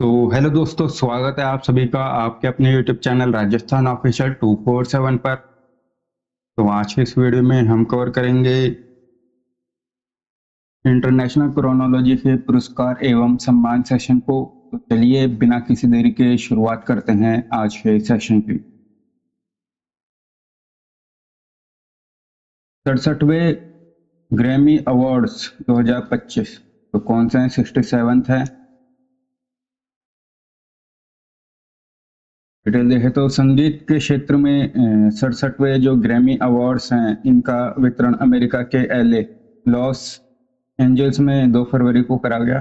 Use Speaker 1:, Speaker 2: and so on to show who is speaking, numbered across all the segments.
Speaker 1: तो हेलो दोस्तों, स्वागत है आप सभी का आपके अपने यूट्यूब चैनल राजस्थान ऑफिशियल 247 पर। तो आज की इस वीडियो में हम कवर करेंगे इंटरनेशनल क्रोनोलॉजी के पुरस्कार एवं सम्मान सेशन को। तो चलिए बिना किसी देरी के शुरुआत करते हैं आज के सेशन की। 67वें ग्रैमी अवार्ड्स 2025 तो कौन से हैं? 67th है। डिटेल देखें तो संगीत के क्षेत्र में 67वें जो ग्रैमी अवार्ड्स हैं इनका वितरण अमेरिका के एलए लॉस एंजल्स में 2 फरवरी को करा गया।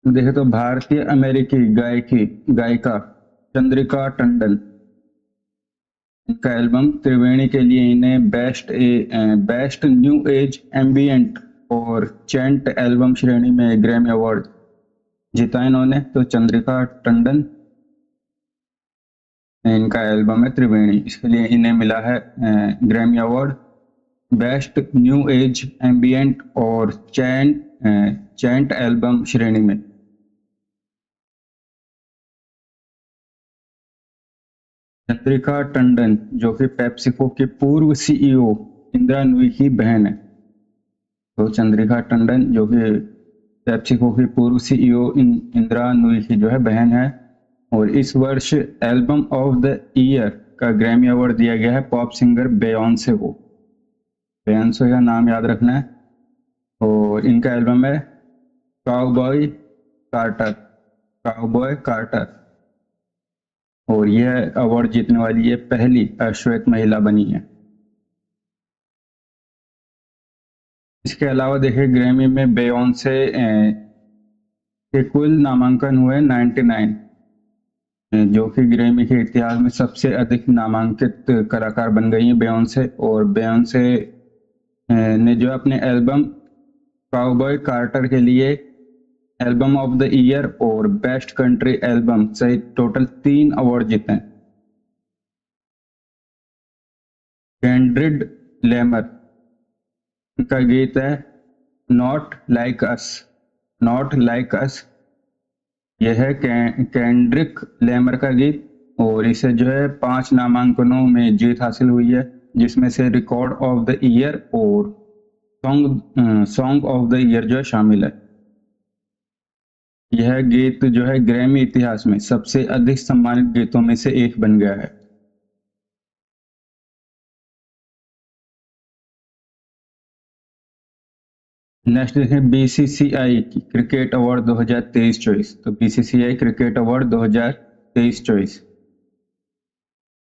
Speaker 1: देखें तो भारतीय अमेरिकी गायिका चंद्रिका टंडन, इनका एल्बम त्रिवेणी के लिए इन्हें बेस्ट न्यू एज एम्बिएंट और चैंट एल्बम श्रेणी में ग्रैमी अवार्ड जीता इन्होंने। तो चंद्रिका टंडन, इनका एल्बम है त्रिवेणी, इसके लिए इन्हें मिला है Grammy award best new age ambient और चैंट एल्बम श्रेणी में। चंद्रिका टंडन जो कि पेप्सिको की पूर्व सीईओ इंदिरा नूई की बहन है। तो चंद्रिका टंडन जो कि पेप्सिको की पूर्व सीईओ इंदिरा नूई की जो है बहन है। और इस वर्ष एल्बम ऑफ द ईयर का ग्रैमी अवार्ड दिया गया है पॉप सिंगर बेयोंसे को। बेयोंसे का नाम याद रखना है। और इनका एल्बम है काउबॉय कार्टर। और यह अवार्ड जीतने वाली ये पहली अश्वेत महिला बनी है। इसके अलावा देखिए ग्रैमी में बेयोंसे के कुल नामांकन हुए 99, जो कि ग्रैमी के इतिहास में सबसे अधिक नामांकित कलाकार बन गई हैं बेयोंसे। और बेयोंसे ने जो अपने एल्बम काउबॉय कार्टर के लिए एल्बम ऑफ द ईयर और बेस्ट कंट्री एल्बम सहित टोटल 3 अवार्ड जीते हैं। केंड्रिक लेमर का गीत है नॉट लाइक अस। यह है केंड्रिक लेमर का गीत और इसे जो है 5 नामांकनों में जीत हासिल हुई है, जिसमें से रिकॉर्ड ऑफ द ईयर और सॉन्ग ऑफ द ईयर जो है शामिल है। यह गीत जो है ग्रैमी इतिहास में सबसे अधिक सम्मानित गीतों में से एक बन गया है। नेक्स्ट देखें बीसीसीआई क्रिकेट अवार्ड 2023-24। तो बीसीसीआई क्रिकेट अवार्ड 2023-24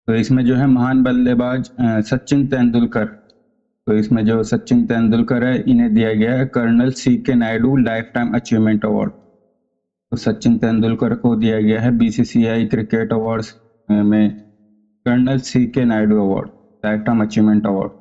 Speaker 1: तो इसमें जो है महान बल्लेबाज सचिन तेंदुलकर, तो इसमें जो सचिन तेंदुलकर है इन्हें दिया गया है colonel C K Naidu lifetime achievement award. तो सचिन तेंदुलकर को दिया गया है बीसीसीआई क्रिकेट अवार्ड्स में colonel C K Naidu award lifetime achievement award.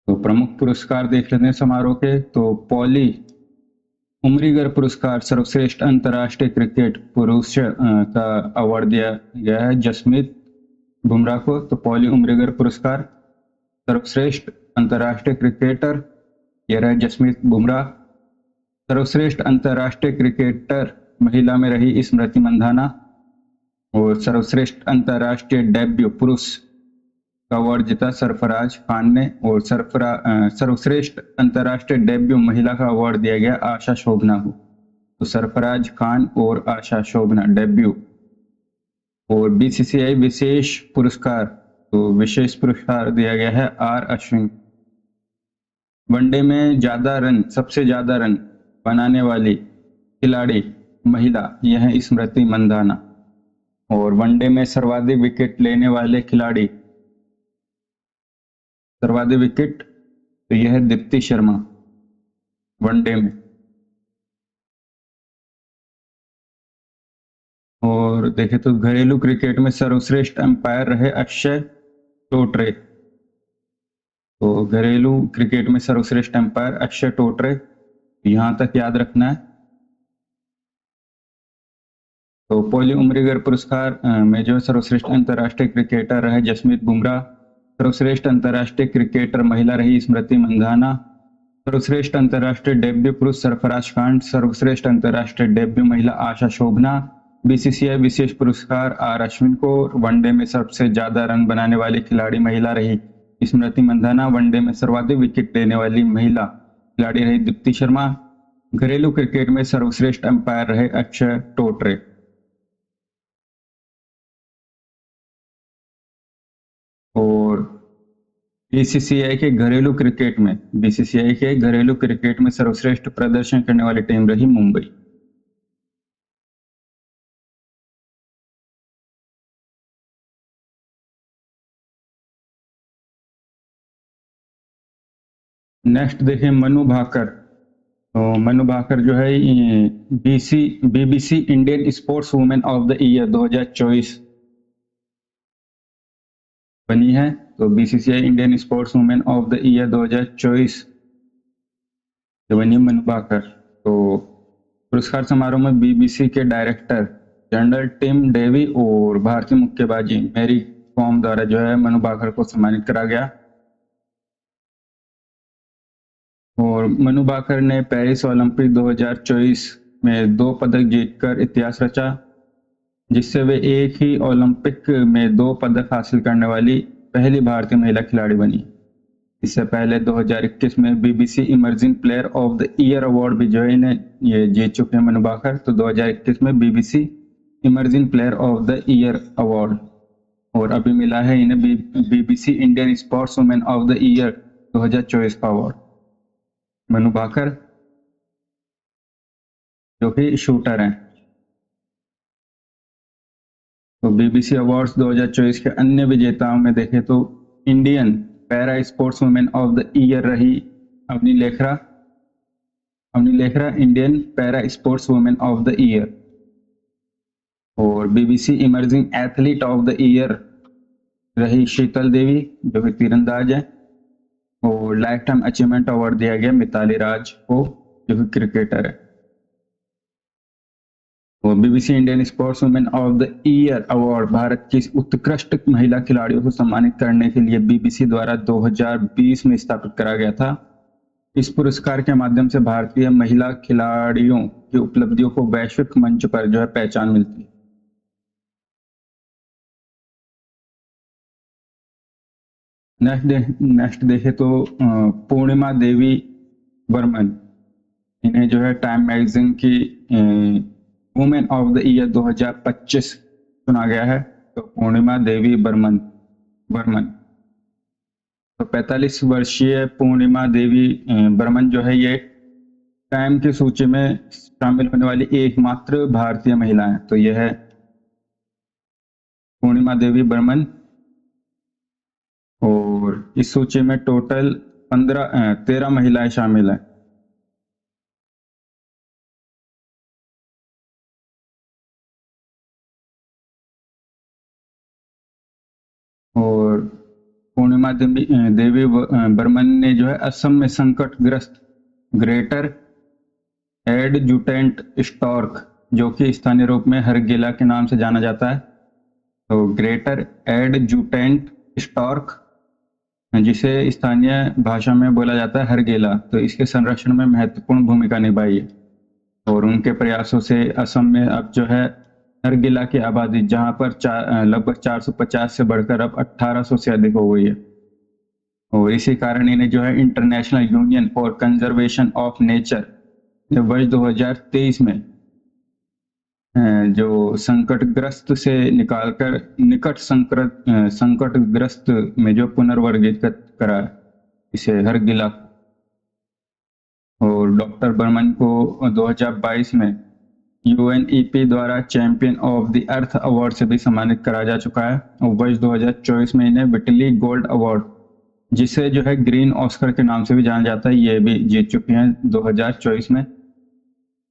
Speaker 1: तो प्रमुख पुरस्कार देख लेते हैं समारोह के। तो पॉली उमरीगर पुरस्कार सर्वश्रेष्ठ अंतर्राष्ट्रीय क्रिकेट पुरुष का अवार्ड दिया गया है जसमीत बुमराह को। तो पॉली उमरीगर पुरस्कार सर्वश्रेष्ठ अंतर्राष्ट्रीय क्रिकेटर यह रहे जसमीत बुमराह। सर्वश्रेष्ठ अंतर्राष्ट्रीय क्रिकेटर महिला में रही स्मृति मंधाना। और सर्वश्रेष्ठ अंतर्राष्ट्रीय डेब्यू पुरुष का अवार्ड जीता सरफराज खान ने। और सर्वश्रेष्ठ अंतर्राष्ट्रीय डेब्यू महिला का अवार्ड दिया गया आशा शोभना को। तो सरफराज खान और आशा शोभना डेब्यू। और बीसीसीआई विशेष पुरस्कार, तो विशेष पुरस्कार दिया गया है आर अश्विन। वनडे में सबसे ज्यादा रन बनाने वाली खिलाड़ी महिला यह है स्मृति मंधाना। और वनडे में सर्वाधिक विकेट लेने वाले खिलाड़ी सर्वाधिक विकेट तो यह है दीप्ति शर्मा वनडे में। और देखें तो घरेलू क्रिकेट में सर्वश्रेष्ठ अंपायर रहे अक्षय टोटरे। तो घरेलू क्रिकेट में सर्वश्रेष्ठ अंपायर अक्षय टोटरे, यहां तक याद रखना है। तो पॉली उमरीगर पुरस्कार में जो सर्वश्रेष्ठ अंतर्राष्ट्रीय क्रिकेटर रहे जसप्रीत बुमराह, सर्वश्रेष्ठ अंतर्राष्ट्रीय क्रिकेटर महिला रही स्मृति मंधाना, सर्वश्रेष्ठ अंतर्राष्ट्रीय डेब्यू पुरुष सरफराज खान, सर्वश्रेष्ठ अंतर्राष्ट्रीय डेब्यू महिला आशा शोभना, बीसीसीआई विशेष पुरस्कार आर अश्विन को, वनडे में सबसे ज्यादा रन बनाने वाली खिलाड़ी महिला रही स्मृति मंधाना, वनडे में सर्वाधिक विकेट लेने वाली महिला खिलाड़ी रही दीप्ति शर्मा, घरेलू क्रिकेट में सर्वश्रेष्ठ अंपायर रहे अक्षय टोटरे। और बीसीसीआई के घरेलू क्रिकेट में सर्वश्रेष्ठ प्रदर्शन करने वाली टीम रही मुंबई। नेक्स्ट देखें मनु भाकर। तो मनु भाकर जो है BBC Indian sports women of the year 2024 बनी है। तो BCCI Indian sports women of the year 2024 बनी मनु भाकर। तो पुरस्कार समारोह में बीबीसी के डायरेक्टर जनरल टिम डेवी और भारतीय मुक्केबाजी मैरी कॉम द्वारा जो है मनु भाकर को सम्मानित करा गया। और मनु भाकर ने पेरिस ओलंपिक 2024 में 2 पदक जीतकर इतिहास रचा, जिससे वे एक ही ओलंपिक में 2 पदक हासिल करने वाली पहली भारतीय महिला खिलाड़ी बनी। इससे पहले 2021 में BBC emerging player of the year award भी जो है इन्हें ये जीत चुके हैं मनु भाकर। तो 2021 में BBC emerging player of the year award, और अभी मिला है इन्हें BBC Indian sports women of the year 2024 का अवार्ड। मनु भाकर जो कि शूटर हैं। तो बीबीसी अवार्ड्स 2024 के अन्य विजेताओं में देखें तो Indian para sports women of the year रही Avani Lekhara Indian para sports women of the year. और BBC emerging athlete of the year रही शीतल देवी जो कि तीरंदाज है। और लाइफ टाइम अचीवमेंट अवार्ड दिया गया मिताली राज को जो कि क्रिकेटर है। और BBC Indian sports women of the year award Bharat की उत्कृष्ट महिला खिलाड़ियों को सम्मानित करने के लिए बीबीसी द्वारा 2020 में स्थापित करा गया था। इस पुरस्कार के माध्यम से भारतीय महिला खिलाड़ियों की उपलब्धियों को वैश्विक मंच पर जो है पहचान मिलती है। नेक्स्ट देखे तो पूर्णिमा देवी बर्मन, इन्हें जो है टाइम मैगजीन की वुमेन ऑफ द ईयर 2025 चुना गया है। तो पूर्णिमा देवी बर्मन तो 45 वर्षीय पूर्णिमा देवी बर्मन जो है ये टाइम की सूची में शामिल होने वाली एकमात्र भारतीय महिला है। तो यह है पूर्णिमा देवी बर्मन। और इस सूची में टोटल 13 महिलाएं शामिल हैं। और पूर्णिमा देवी बर्मन ने जो है असम में संकटग्रस्त ग्रेटर एडजुटेंट स्टॉर्क जो कि स्थानीय रूप में हरगिला के नाम से जाना जाता है। तो ग्रेटर एडजुटेंट स्टॉर्क जिसे स्थानीय भाषा में बोला जाता है हरगेला, तो इसके संरक्षण में महत्वपूर्ण भूमिका निभाई है। और उनके प्रयासों से असम में अब जो है हरगिला की आबादी जहां पर लगभग 450 से बढ़कर अब 1800 से अधिक हो गई है। और इसी कारण इन्हें जो है international union for conservation of nature वर्ष 2023 में जो संकटग्रस्त से निकालकर निकट संकटग्रस्त में जो पुनर्वर्गीकृत करा इसे हरगिला। और डॉक्टर बर्मन को 2022 में यूएनईपी द्वारा champion of the earth award से भी सम्मानित करा जा चुका है। और वर्ष 2024 में इन्हें विटली गोल्ड अवार्ड जिसे जो है ग्रीन ऑस्कर के नाम से भी जाना जाता है ये भी जीत चुकी हैं 2024 में।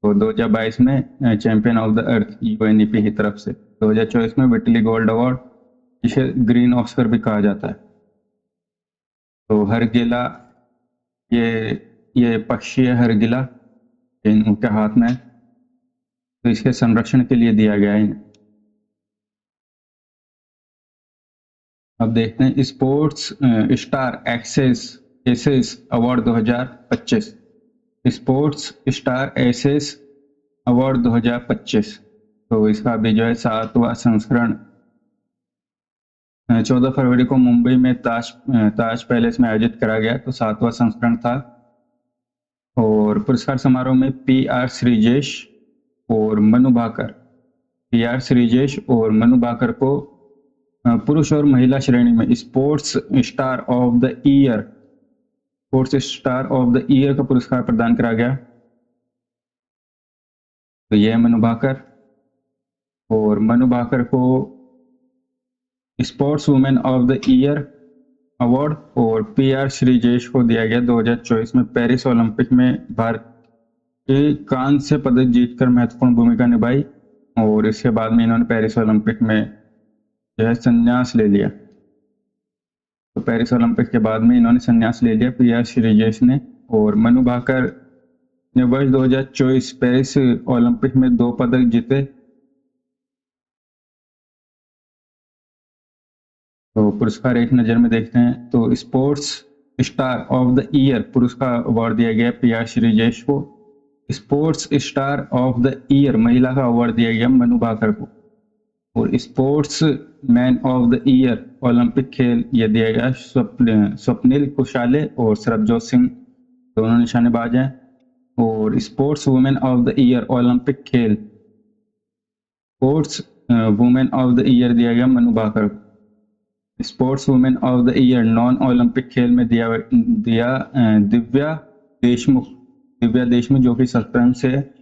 Speaker 1: तो 2022 में champion of the earth UNEP की तरफ से, 2024 में विटली गोल्ड अवार्ड जिसे ग्रीन ऑस्कर भी कहा जाता है। तो हरगिला ये पक्षी है हरगिला उनके हाथ में। तो इसके संरक्षण के लिए दिया गया है इन्हें। अब देखते हैं sports star access aces award 2025। Sports star aces award 2025। तो इसका भी जो है 7वां संस्करण 14 फरवरी को मुंबई में ताज पैलेस में आयोजित करा गया, तो 7वां संस्करण था। और पुरस्कार समारोह में PR श्रीजेश और मनु भाकर, PR श्रीजेश और मनु भाकर को पुरुष और महिला श्रेणी में sports star of the year का पुरस्कार प्रदान करा गया। तो यह मनु भाकर, और मनु भाकर को sports women of the year award और PR श्रीजेश को दिया गया 2024 में पेरिस ओलंपिक में भारत के कांस्य पदक जीतकर महत्वपूर्ण भूमिका निभाई, और इसके बाद में इन्होंने पेरिस ओलंपिक में जो है संन्यास ले लिया। तो पेरिस ओलंपिक के बाद में इन्होंने संन्यास ले लिया PR श्रीजेश ने। और मनु भाकर ने वर्ष 2024 पेरिस ओलंपिक में 2 पदक जीते। तो पुरस्कार एक नज़र में देखते हैं। तो sports star of the year पुरस्कार अवार्ड दिया गया PR श्रीजेश को। Sports star of the year महिला का अवार्ड दिया गया मनु भाकर को। और sports man of the year Olympic खेल ये दिया गया स्वप्निल कुशाले और सरबजोत सिंह, दोनों निशानेबाज हैं। और sports women of the year Olympic खेल sports women of the year दिया गया मनु भाकर को। Sports women of the year non Olympic खेल में दिया दिव्या देशमुख जो कि शतरंज से है।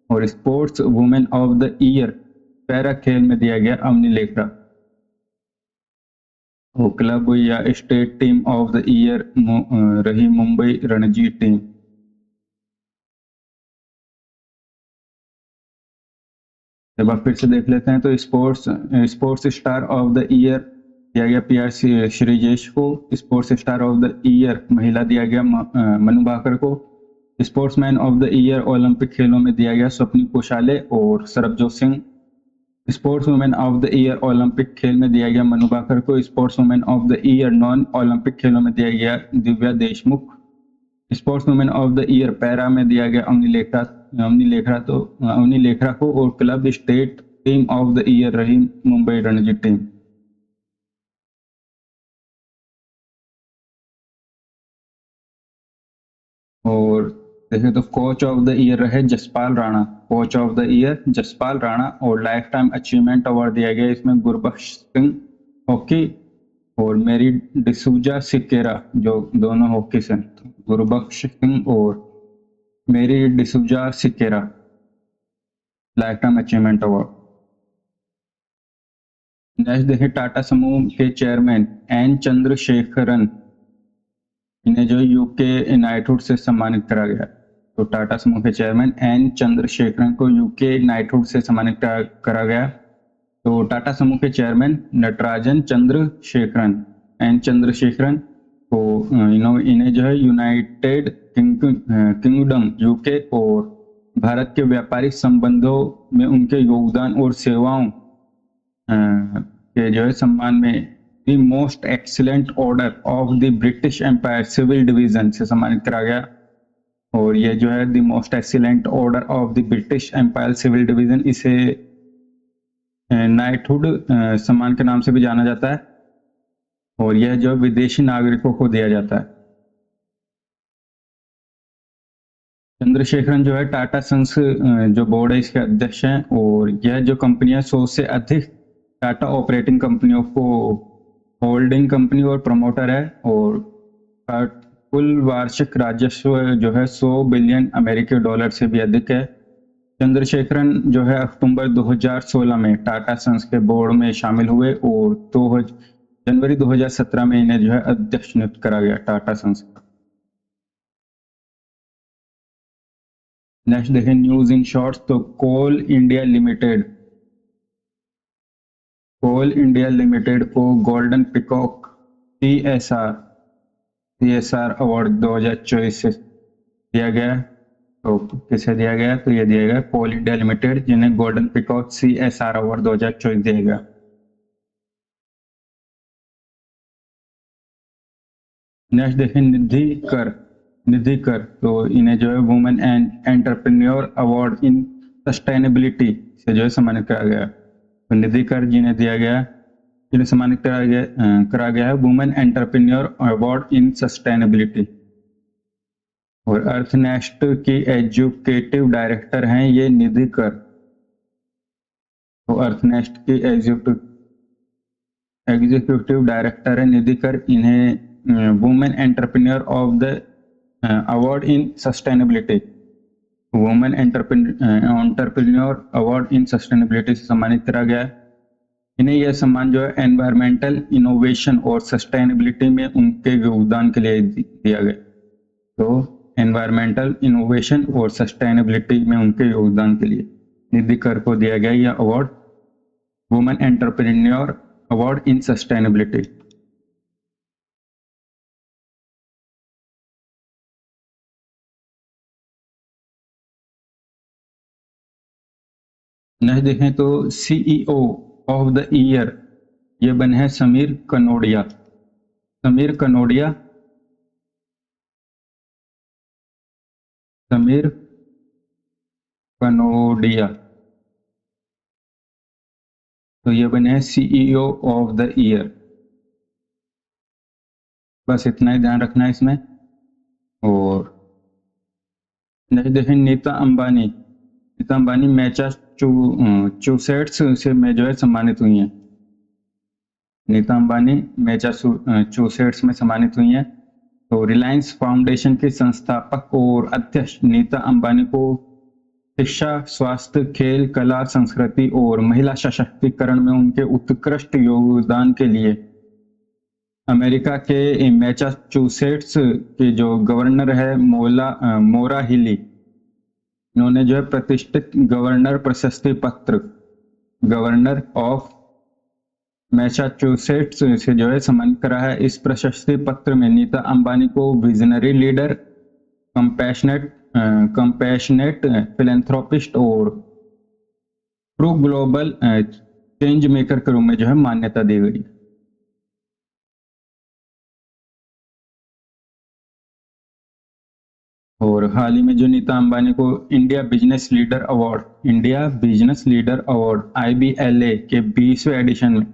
Speaker 1: और sports women of the year para खेल में दिया गया अवनी लेखरा। वो क्लब या state team of the year रही मुंबई रणजी टीम। जब आप फिर से देख लेते हैं तो sports star of the year दिया गया PR श्रीजेश को। Sports star of the year महिला दिया गया मनु भाकर को। Sportsman of the year Olympic खेलों में दिया गया स्वप्निल कुशाले और Sarabjot Singh. Sports women of the year Olympic खेल में दिया गया मनु भाकर को। Sports women of the year non Olympic खेलों में दिया गया Divya Deshmukh. Sports women of the year para में दिया गया अवनी लेखरा को। और club state team of the year रही मुंबई रणजी टीम। और देखें तो कोच ऑफ द ईयर रहे जसपाल राणा। और लाइफ टाइम अचीवमेंट अवार्ड दिया गया इसमें गुरबख्श सिंह हॉकी और मेरी डिसूजा सिकेरा, जो दोनों हॉकी से, गुरबख्श सिंह और मेरी D'Souza Sequeira life time achievement award. Next देखें टाटा समूह के चेयरमैन एन चंद्रशेखरन, इन्हें जो यूके नाइटहुड से सम्मानित करा गया। तो टाटा समूह के चेयरमैन एन चंद्रशेखरन को यूके नाइटहुड से सम्मानित करा गया। तो टाटा समूह के चेयरमैन नटराजन चंद्रशेखरन एन चंद्रशेखरन को इन्हें जो है यूनाइटेड किंगडम यूके और भारत के व्यापारिक संबंधों में उनके योगदान और सेवाओं के जो है सम्मान में the most excellent order of the British Empire civil division से सम्मानित करा गया। और ये जो है the most excellent order of the British Empire civil division, इसे नाइटहुड सम्मान के नाम से भी जाना जाता है। और यह जो विदेशी नागरिकों को दिया जाता है। चंद्रशेखरन जो है टाटा सन्स जो बोर्ड है इसके अध्यक्ष हैं। और यह जो कंपनियां 100 से अधिक टाटा ऑपरेटिंग कंपनियों को होल्डिंग कंपनी और प्रमोटर है। और कुल वार्षिक राजस्व जो है 100 बिलियन अमेरिकी डॉलर से भी अधिक है। चंद्रशेखरन जो है अक्टूबर 2016 में टाटा सन्स के बोर्ड में शामिल हुए और जनवरी 2017 में इन्हें जो है अध्यक्ष नियुक्त करा गया टाटा सन्स का। नेक्स्ट देखें न्यूज इन शॉर्ट्स। तो कोल इंडिया लिमिटेड को गोल्डन पिकॉक CSR अवार्ड 2024 से दिया गया। तो किसे दिया गया, तो ये दिया गया कोल इंडिया लिमिटेड, जिन्हें गोल्डन पीकॉक CSR अवार्ड 2024 दिया गया। नेक्स्ट देखें निधि कर, तो इन्हें जो है women and entrepreneur award in sustainability से जो है सम्मानित करा गया। तो निधि कर जिन्हें दिया गया, जिन्हें सम्मानित करा गया है women entrepreneur award in sustainability. और अर्थनेस्ट की एजुकेटिव डायरेक्टर हैं ये निधि कर। तो अर्थनेस्ट की एग्जीक्यूटिव डायरेक्टर है निधि कर। इन्हें women entrepreneur of the award in sustainability, women entrepreneur award in sustainability से सम्मानित करा गया है। इन्हें यह सम्मान जो है एनवायरमेंटल इनोवेशन और सस्टेनेबिलिटी में उनके योगदान के लिए दिया गया। तो एनवायरमेंटल इनोवेशन और सस्टेनेबिलिटी में उनके योगदान के लिए निधि कर को दिया गया यह award, women entrepreneur award in sustainability. Next देखें तो CEO ऑफ द ईयर ये बने हैं समीर कनोडिया। समीर कनोडिया तो ये बने हैं CEO ऑफ द ईयर। बस इतना ही ध्यान रखना है इसमें। और नेक्स्ट देखें नीता अंबानी मैसाचुसेट्स से में जो है सम्मानित हुई हैं। नीता अंबानी मैसाचुसेट्स में सम्मानित हुई हैं। तो रिलायंस फाउंडेशन के संस्थापक और अध्यक्ष नीता अंबानी को शिक्षा, स्वास्थ्य, खेल, कला, संस्कृति और महिला सशक्तिकरण में उनके उत्कृष्ट योगदान के लिए अमेरिका के मैसाचुसेट्स के जो गवर्नर है मोरा हिली, इन्होंने जो है प्रतिष्ठित गवर्नर प्रशस्ति पत्र, गवर्नर ऑफ मैसाचुसेट्स से जो है सम्मानित करा है। इस प्रशस्ति पत्र में नीता अंबानी को विजनरी लीडर, कंपैशनेट फिलैंथ्रोपिस्ट और ट्रू ग्लोबल चेंज मेकर के रूप में जो है मान्यता दी गई। और हाल ही में जो नीता अंबानी को India business leader award IBLA के 20वें एडिशन में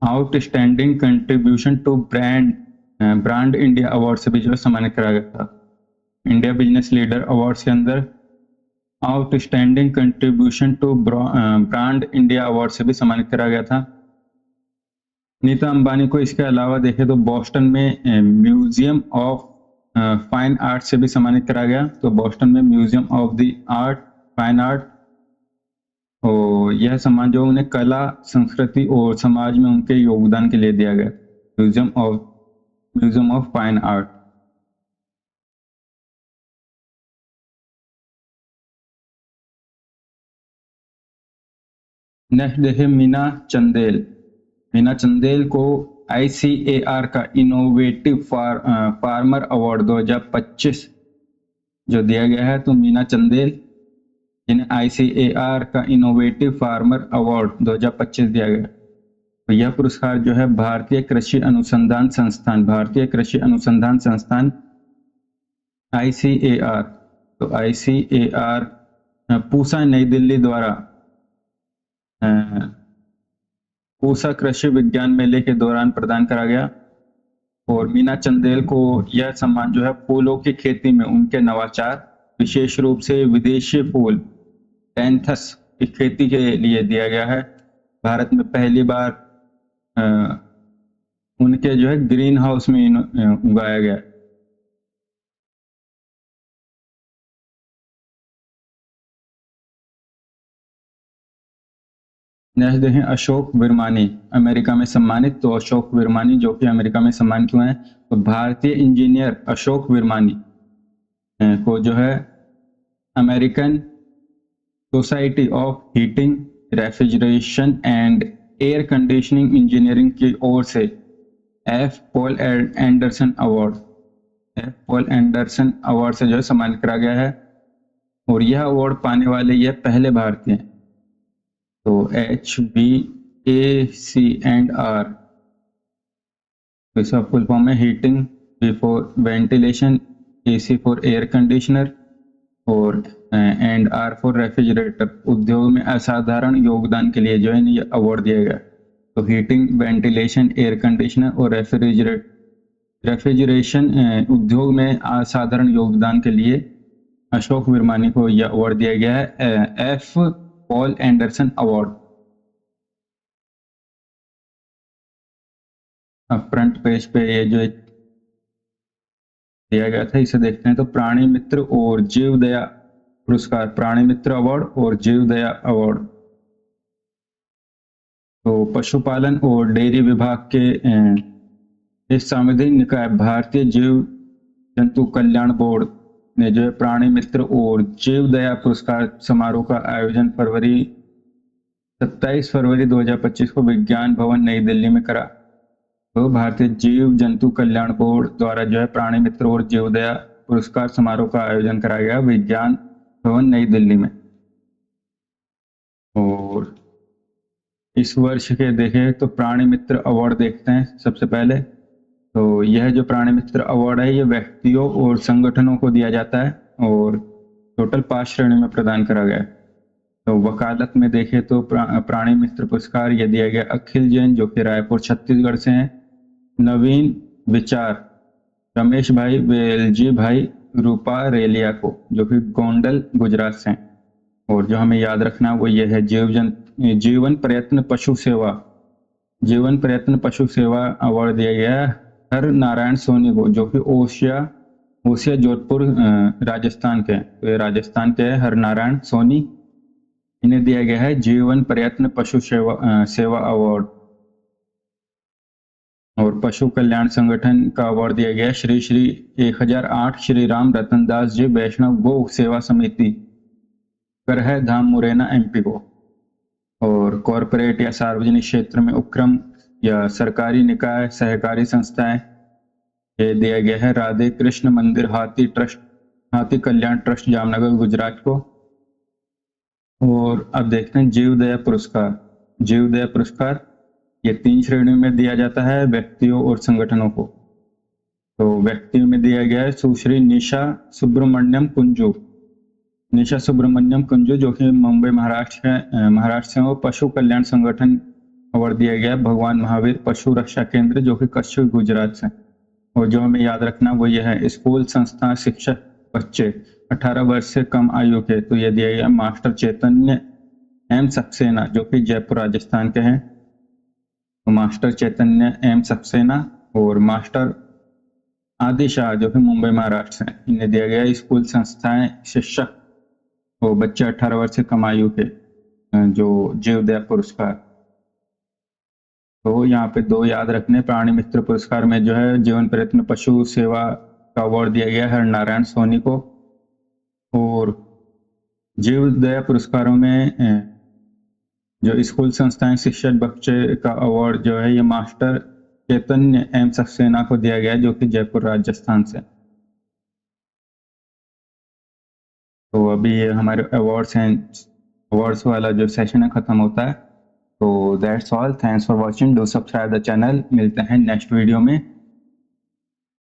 Speaker 1: outstanding contribution to brand India award से भी जो है सम्मानित कराया गया था। इंडिया बिजनेस लीडर अवार्ड के अंदर outstanding contribution to brand India award से भी सम्मानित कराया गया था। नीता अंबानी को इसके अलावा देखें तो बोस्टन में म्यूजियम ऑफ फाइन आर्ट से भी सम्मानित करा गया। तो बोस्टन में museum of the fine art, और यह सम्मान जो उन्हें कला, संस्कृति और समाज में उनके योगदान के लिए दिया गया, museum of fine art. Next देखें मीना चंदेल को ICAR का इनोवेटिव फार्मर अवार्ड 2025 जो दिया गया है। तो मीना चंदेल जिन्हें ICAR का इनोवेटिव फार्मर अवार्ड 2025 दिया गया। तो यह पुरस्कार जो है भारतीय कृषि अनुसंधान संस्थान ICAR, तो ICAR पूसा नई दिल्ली द्वारा पूसा कृषि विज्ञान मेले के दौरान प्रदान करा गया। और मीना चंदेल को यह सम्मान जो है फूलों की खेती में उनके नवाचार, विशेष रूप से विदेशी फूल पैंथस की खेती के लिए दिया गया है। भारत में पहली बार उनके जो है ग्रीन हाउस में उगाया गया। नेक्स्ट देखें अशोक विरमानी, अमेरिका में सम्मानित। तो अशोक विरमानी जो कि अमेरिका में सम्मानित हुए हैं। तो भारतीय इंजीनियर अशोक विरमानी को जो है American society of heating, refrigeration and air conditioning engineering की ओर से F. पॉल एंडरसन अवार्ड से जो है सम्मानित करा गया है। और यह अवार्ड पाने वाले यह पहले भारतीय हैं। तो HVAC&R, तो इसका फुल फॉर्म है heating, V for ventilation, AC for air conditioner और एंड R फॉर रेफ्रिजरेटर। उद्योग में असाधारण योगदान के लिए जो है ये अवार्ड दिया गया। तो हीटिंग, वेंटिलेशन, एयर कंडीशनर और रेफ्रिजरेशन उद्योग में असाधारण योगदान के लिए अशोक विरमानी को यह अवार्ड दिया गया है, F. Paul Anderson award. अब फ्रंट पेज पे ये जो दिया गया था इसे देखते हैं। तो प्राणी मित्र और जीवदया पुरस्कार, प्राणी मित्र अवार्ड और जीवदया अवार्ड। तो पशुपालन और डेयरी विभाग के इस संवैधानिक निकाय भारतीय जीव जंतु कल्याण बोर्ड ने जो है प्राणी मित्र और जीवदया पुरस्कार समारोह का आयोजन 27 फरवरी 2025 को विज्ञान भवन नई दिल्ली में करा। तो भारतीय जीव जंतु कल्याण बोर्ड द्वारा जो है प्राणी मित्र और जीवदया पुरस्कार समारोह का आयोजन कराया गया विज्ञान भवन नई दिल्ली में। और इस वर्ष के देखें तो प्राणी मित्र अवार्ड देखते हैं सबसे पहले। तो यह जो प्राणी मित्र अवार्ड है ये व्यक्तियों और संगठनों को दिया जाता है और टोटल 5 श्रेणी में प्रदान करा गया है। तो वकालत में देखें तो प्राणी मित्र पुरस्कार ये दिया गया अखिल जैन जो कि रायपुर छत्तीसगढ़ से हैं, नवीन विचार रमेश भाई वेलजी भाई रूपा रेलिया को जो कि गोंडल गुजरात से हैं। और जो हमें याद रखना वो ये है जीवन प्रयत्न पशु सेवा अवार्ड दिया गया है हर नारायण सोनी को जो कि ओसिया जोधपुर राजस्थान के हैं। तो ये राजस्थान के हैं हर नारायण सोनी, इन्हें दिया गया है जीवन प्रयत्न पशु सेवा अवार्ड। और पशु कल्याण संगठन का अवार्ड दिया गया श्री 1008 श्री राम रतनदास जी वैष्णव गौ सेवा समिति करह धाम मुरैना MP को। और कॉरपोरेट या सार्वजनिक क्षेत्र में उपक्रम या सरकारी निकाय सहकारी संस्थाएं ये दिया गया है राधे कृष्ण मंदिर हाथी कल्याण ट्रस्ट जामनगर गुजरात को। और अब देखते हैं जीवदया पुरस्कार ये 3 श्रेणियों में दिया जाता है व्यक्तियों और संगठनों को। तो व्यक्तियों में दिया गया है सुश्री निशा सुब्रमण्यम कुंजू जो कि मुंबई महाराष्ट्र से हो। पशु कल्याण संगठन अवार्ड दिया गया भगवान महावीर पशु रक्षा केंद्र जो कि कच्छ गुजरात से। और जो हमें याद रखना वो ये है स्कूल संस्था शिक्षक बच्चे 18 वर्ष से कम आयु के, तो यह दिया गया मास्टर चैतन्य M सक्सेना जो कि जयपुर राजस्थान के हैं। तो मास्टर चैतन्य M सक्सेना और मास्टर आदि शाह जो कि मुंबई महाराष्ट्र से, इन्हें दिया गया स्कूल संस्थाएं शिक्षक और बच्चे 18 वर्ष से कम आयु के जो जीवदया पुरस्कार। तो यहाँ पे 2 याद रखने, प्राणी मित्र पुरस्कार में जो है जीवन प्रयत्न पशु सेवा का अवार्ड दिया गया हर नारायण सोनी को। और जीवदया पुरस्कारों में जो स्कूल संस्थाएं शिक्षक बच्चे का अवार्ड जो है ये मास्टर चैतन्य M सक्सेना को दिया गया जो कि जयपुर राजस्थान से। तो अभी ये हमारे अवार्ड्स वाला जो सेशन है खत्म होता है। तो that's all, thanks for watching, do subscribe the channel. मिलते हैं नेक्स्ट वीडियो में।